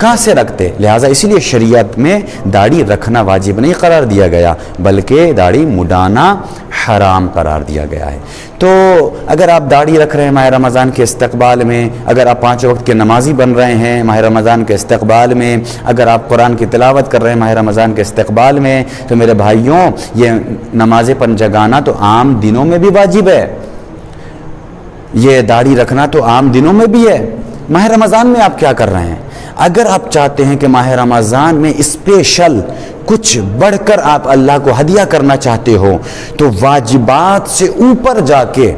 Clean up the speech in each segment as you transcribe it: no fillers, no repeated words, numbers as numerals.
کہاں سے رکھتے؟ لہٰذا اسی لیے شریعت میں داڑھی رکھنا واجب نہیں قرار دیا گیا، بلکہ داڑھی مڈانا حرام قرار دیا گیا ہے۔ تو اگر آپ داڑھی رکھ رہے ہیں ماہ رمضان کے استقبال میں، اگر آپ 5 وقت کے نمازی بن رہے ہیں ماہ رمضان کے استقبال میں، اگر آپ قرآن کی تلاوت کر رہے ہیں ماہ رمضان کے استقبال میں، تو میرے بھائیوں یہ نماز پن جگانا تو عام دنوں میں بھی واجب ہے، یہ داڑھی رکھنا تو عام دنوں میں بھی ہے۔ ماہ رمضان میں آپ کیا کر رہے ہیں؟ اگر آپ چاہتے ہیں کہ ماہ رمضان میں اسپیشل کچھ بڑھ کر آپ اللہ کو ہدیہ کرنا چاہتے ہو تو واجبات سے اوپر جا کے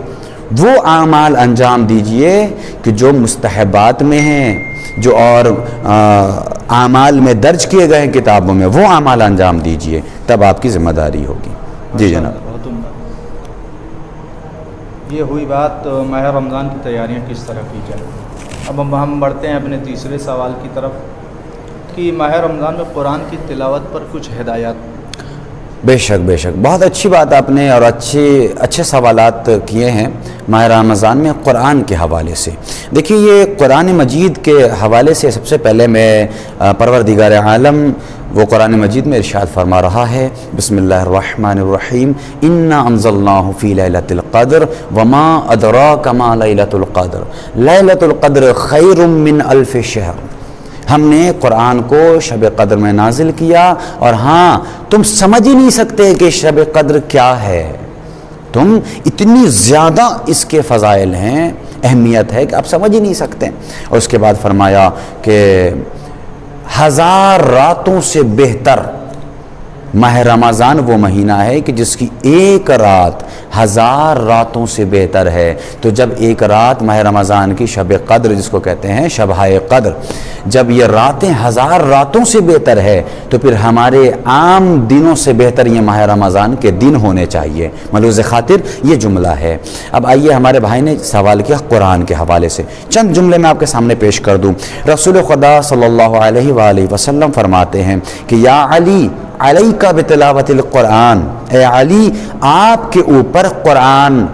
وہ اعمال انجام دیجئے کہ جو مستحبات میں ہیں، جو اور اعمال میں درج کیے گئے ہیں کتابوں میں، وہ اعمال انجام دیجئے، تب آپ کی ذمہ داری ہوگی۔ جی جناب۔ بہت عمدہ۔ یہ ہوئی بات ماہ رمضان کی تیاریاں کس طرح کی جائیں۔ اب ہم بڑھتے ہیں اپنے تیسرے سوال کی طرف کہ ماہ رمضان میں قرآن کی تلاوت پر کچھ ہدایات۔ بے شک بے شک، بہت اچھی بات آپ نے اور اچھے سوالات کیے ہیں ماہ رمضان میں قرآن کے حوالے سے۔ دیکھیے یہ قرآن مجید کے حوالے سے سب سے پہلے میں پروردگار عالم وہ قرآن مجید میں ارشاد فرما رہا ہے، بسم اللہ الرحمن الرحیم، انا انزلناہ فی لیلۃ القدر وما ادراک ما لیلۃ القدر لیلۃ القدر خیر من الف شہر۔ ہم نے قرآن کو شب قدر میں نازل کیا، اور ہاں تم سمجھ ہی نہیں سکتے کہ شب قدر کیا ہے، تم اتنی زیادہ اس کے فضائل ہیں، اہمیت ہے کہ آپ سمجھ ہی نہیں سکتے۔ اور اس کے بعد فرمایا کہ 1000 راتوں سے بہتر ماہ رمضان وہ مہینہ ہے کہ جس کی ایک رات 1000 راتوں سے بہتر ہے۔ تو جب ایک رات ماہ رمضان کی شب قدر جس کو کہتے ہیں شبۂ قدر، جب یہ راتیں 1000 راتوں سے بہتر ہے تو پھر ہمارے عام دنوں سے بہتر یہ ماہ رمضان کے دن ہونے چاہیے۔ ملحوظ خاطر یہ جملہ ہے۔ اب آئیے ہمارے بھائی نے سوال کیا قرآن کے حوالے سے، چند جملے میں آپ کے سامنے پیش کر دوں۔ رسول خدا صلی اللہ علیہ وآلہ وسلم فرماتے ہیں کہ یا علی علیکہ بتلاوت القرآن، اے علی آپ کے اوپر قرآن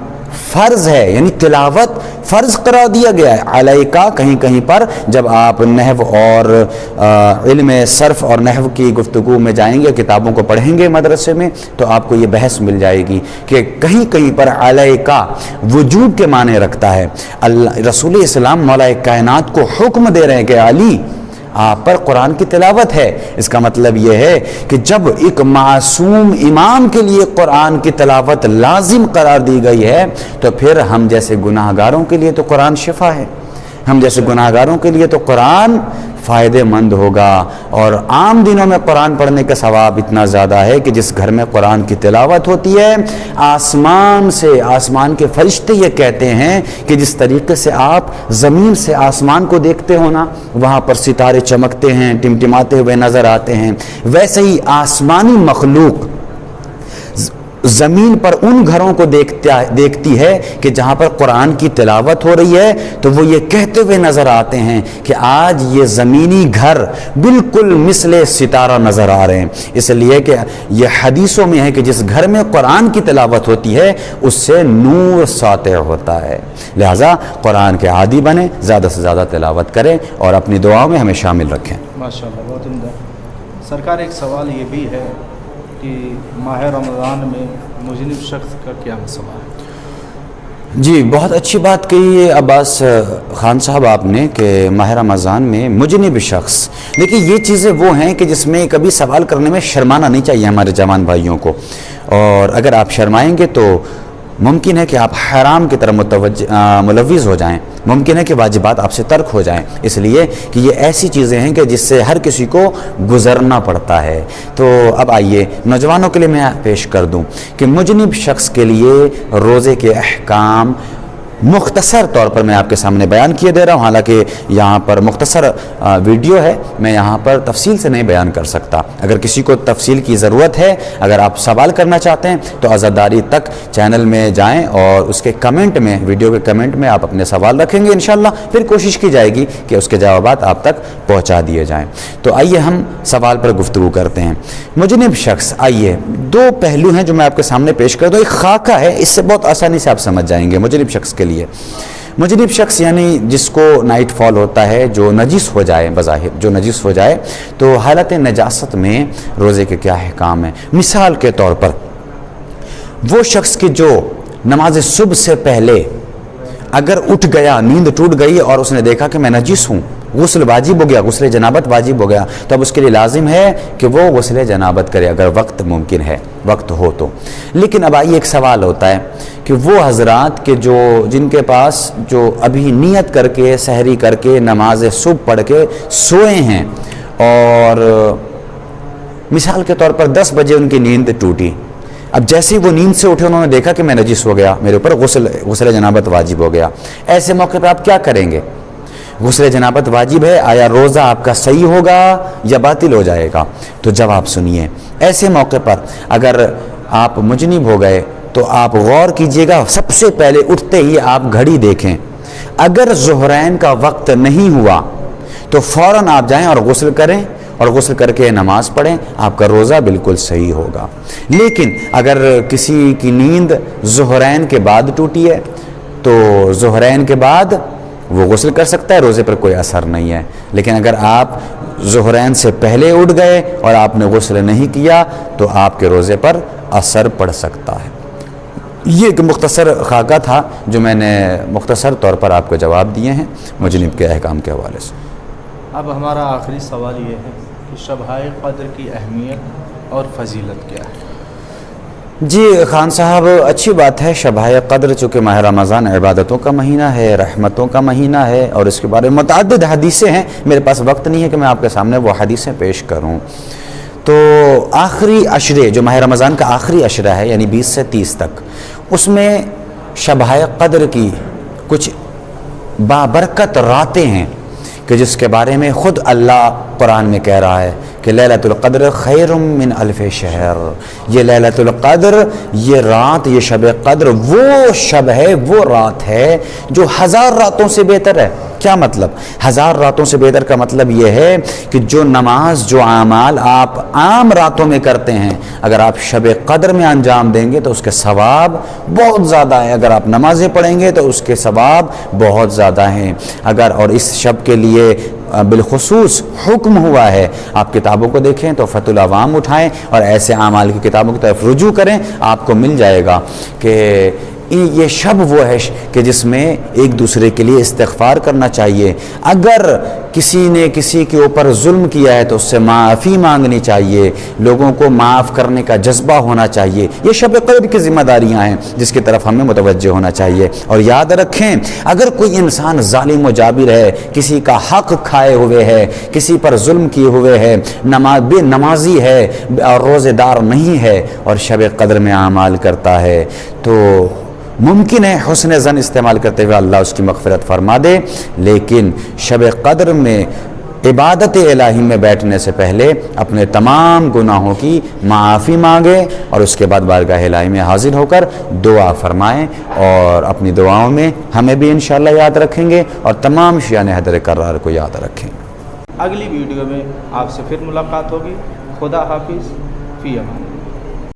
فرض ہے، یعنی تلاوت فرض قرار دیا گیا ہے۔ علیکہ کہیں کہیں پر جب آپ نحو اور علم صرف اور نحو کی گفتگو میں جائیں گے، کتابوں کو پڑھیں گے مدرسے میں، تو آپ کو یہ بحث مل جائے گی کہ کہیں کہیں پر علیکہ وجوب کے معنی رکھتا ہے۔ اللہ رسول اسلام مولا کائنات کو حکم دے رہے ہیں کہ علی آپ پر قرآن کی تلاوت ہے۔ اس کا مطلب یہ ہے کہ جب ایک معصوم امام کے لیے قرآن کی تلاوت لازم قرار دی گئی ہے تو پھر ہم جیسے گناہ گاروں کے لیے تو قرآن شفا ہے، ہم جیسے گناہ گاروں کے لیے تو قرآن فائدہ مند ہوگا۔ اور عام دنوں میں قرآن پڑھنے کا ثواب اتنا زیادہ ہے کہ جس گھر میں قرآن کی تلاوت ہوتی ہے، آسمان کے فرشتے یہ کہتے ہیں کہ جس طریقے سے آپ زمین سے آسمان کو دیکھتے ہو نا، وہاں پر ستارے چمکتے ہیں، ٹمٹماتے ہوئے نظر آتے ہیں، ویسے ہی آسمانی مخلوق زمین پر ان گھروں کو دیکھتی ہے کہ جہاں پر قرآن کی تلاوت ہو رہی ہے، تو وہ یہ کہتے ہوئے نظر آتے ہیں کہ آج یہ زمینی گھر بالکل مثل ستارہ نظر آ رہے ہیں۔ اس لیے کہ یہ حدیثوں میں ہے کہ جس گھر میں قرآن کی تلاوت ہوتی ہے اس سے نور ساطع ہوتا ہے۔ لہٰذا قرآن کے عادی بنیں، زیادہ سے زیادہ تلاوت کریں اور اپنی دعاؤں میں ہمیں شامل رکھیں۔ ماشاءاللہ، بہت عمدہ۔ سرکار ایک سوال یہ بھی ہے کہ ماہ رمضان میں مذنب شخص کا کیا مسئلہ ہے؟ جی بہت اچھی بات کہی ہے عباس خان صاحب آپ نے کہ ماہ رمضان میں مذنب شخص، دیکھیے یہ چیزیں وہ ہیں کہ جس میں کبھی سوال کرنے میں شرمانا نہیں چاہیے ہمارے جوان بھائیوں کو، اور اگر آپ شرمائیں گے تو ممکن ہے کہ آپ حرام کی طرف ملوث ہو جائیں، ممکن ہے کہ واجبات آپ سے ترک ہو جائیں، اس لیے کہ یہ ایسی چیزیں ہیں کہ جس سے ہر کسی کو گزرنا پڑتا ہے۔ تو اب آئیے نوجوانوں کے لیے میں پیش کر دوں کہ مذنب شخص کے لیے روزے کے احکام مختصر طور پر میں آپ کے سامنے بیان کیے دے رہا ہوں، حالانکہ یہاں پر مختصر ویڈیو ہے، میں یہاں پر تفصیل سے نہیں بیان کر سکتا۔ اگر کسی کو تفصیل کی ضرورت ہے، اگر آپ سوال کرنا چاہتے ہیں تو عزاداری تک چینل میں جائیں اور اس کے کمنٹ میں، ویڈیو کے کمنٹ میں آپ اپنے سوال رکھیں گے انشاءاللہ، پھر کوشش کی جائے گی کہ اس کے جوابات آپ تک پہنچا دیے جائیں۔ تو آئیے ہم سوال پر گفتگو کرتے ہیں۔ مذنب شخص، آئیے دو پہلو ہیں جو میں آپ کے سامنے پیش کر دوں، ایک خاکہ ہے، اس سے بہت آسانی سے آپ سمجھ جائیں گے مذنب شخص کے لیے۔ مجنب شخص یعنی جس کو نائٹ فال ہوتا ہے، جو نجس ہو جائے، بظاہر جو نجس ہو جائے، تو حالت نجاست میں روزے کے کیا احکام ہیں؟ مثال کے طور پر وہ شخص کی جو نماز صبح سے پہلے اگر اٹھ گیا، نیند ٹوٹ گئی اور اس نے دیکھا کہ میں نجس ہوں، غسل واجب ہو گیا، غسل جنابت واجب ہو گیا، تو اب اس کے لیے لازم ہے کہ وہ غسل جنابت کرے اگر وقت ممکن ہے، وقت ہو تو۔ لیکن اب آئیے ایک سوال ہوتا ہے کہ وہ حضرات کے جن کے پاس جو ابھی نیت کر کے، سحری کر کے، نماز صبح پڑھ کے سوئے ہیں اور مثال کے طور پر 10 بجے ان کی نیند ٹوٹی، اب جیسے ہی وہ نیند سے اٹھے انہوں نے دیکھا کہ میں نجس ہو گیا، میرے اوپر غسل جنابت واجب ہو گیا، ایسے موقع پہ آپ کیا کریں گے؟ غسل جنابت واجب ہے، آیا روزہ آپ کا صحیح ہوگا یا باطل ہو جائے گا؟ تو جواب سنیے، ایسے موقع پر اگر آپ مجنب ہو گئے تو آپ غور کیجئے گا، سب سے پہلے اٹھتے ہی آپ گھڑی دیکھیں، اگر ظہرین کا وقت نہیں ہوا تو فوراً آپ جائیں اور غسل کریں اور غسل کر کے نماز پڑھیں، آپ کا روزہ بالکل صحیح ہوگا۔ لیکن اگر کسی کی نیند ظہرین کے بعد ٹوٹی ہے تو ظہرین کے بعد وہ غسل کر سکتا ہے، روزے پر کوئی اثر نہیں ہے۔ لیکن اگر آپ ظہرین سے پہلے اٹھ گئے اور آپ نے غسل نہیں کیا تو آپ کے روزے پر اثر پڑ سکتا ہے۔ یہ ایک مختصر خاکہ تھا جو میں نے مختصر طور پر آپ کو جواب دیے ہیں مجنب کے احکام کے حوالے سے۔ اب ہمارا آخری سوال یہ ہے کہ شب قدر کی اہمیت اور فضیلت کیا ہے؟ جی خان صاحب، اچھی بات ہے، شب قدر چونکہ ماہ رمضان عبادتوں کا مہینہ ہے، رحمتوں کا مہینہ ہے، اور اس کے بارے میں متعدد حدیثیں ہیں، میرے پاس وقت نہیں ہے کہ میں آپ کے سامنے وہ حدیثیں پیش کروں۔ تو آخری عشرے جو ماہ رمضان کا آخری عشرہ ہے یعنی 20 سے 30 تک، اس میں شب قدر کی کچھ بابرکت راتیں ہیں کہ جس کے بارے میں خود اللہ قرآن میں کہہ رہا ہے کہ لیلۃ القدر خیر من الف شہر، یہ لیلۃ القدر، یہ رات، یہ شب قدر وہ شب ہے، وہ رات ہے جو 1000 راتوں سے بہتر ہے۔ کیا مطلب؟ 1000 راتوں سے بہتر کا مطلب یہ ہے کہ جو نماز، جو اعمال آپ عام راتوں میں کرتے ہیں، اگر آپ شب قدر میں انجام دیں گے تو اس کے ثواب بہت زیادہ ہے، اگر آپ نمازیں پڑھیں گے تو اس کے ثواب بہت زیادہ ہیں۔ اور اس شب کے لیے بالخصوص حکم ہوا ہے، آپ کتابوں کو دیکھیں تو فتح العوام اٹھائیں اور ایسے اعمال کی کتابوں کی طرف رجوع کریں، آپ کو مل جائے گا کہ یہ شب وہ ہے کہ جس میں ایک دوسرے کے لیے استغفار کرنا چاہیے، اگر کسی نے کسی کے اوپر ظلم کیا ہے تو اس سے معافی مانگنی چاہیے، لوگوں کو معاف کرنے کا جذبہ ہونا چاہیے۔ یہ شب قدر کی ذمہ داریاں ہیں جس کی طرف ہمیں متوجہ ہونا چاہیے۔ اور یاد رکھیں، اگر کوئی انسان ظالم و جابر ہے، کسی کا حق کھائے ہوئے ہے، کسی پر ظلم کیے ہوئے ہے، بے نمازی ہے اور روزے دار نہیں ہے اور شب قدر میں اعمال کرتا ہے، تو ممکن ہے حسن ظن استعمال کرتے ہوئے اللہ اس کی مغفرت فرما دے، لیکن شب قدر میں عبادت الہی میں بیٹھنے سے پہلے اپنے تمام گناہوں کی معافی مانگے اور اس کے بعد بارگاہ الہی میں حاضر ہو کر دعا فرمائیں، اور اپنی دعاؤں میں ہمیں بھی انشاءاللہ یاد رکھیں گے اور تمام شیعان حیدر کرار کو یاد رکھیں۔ اگلی ویڈیو میں آپ سے پھر ملاقات ہوگی۔ خدا حافظ، فی امان۔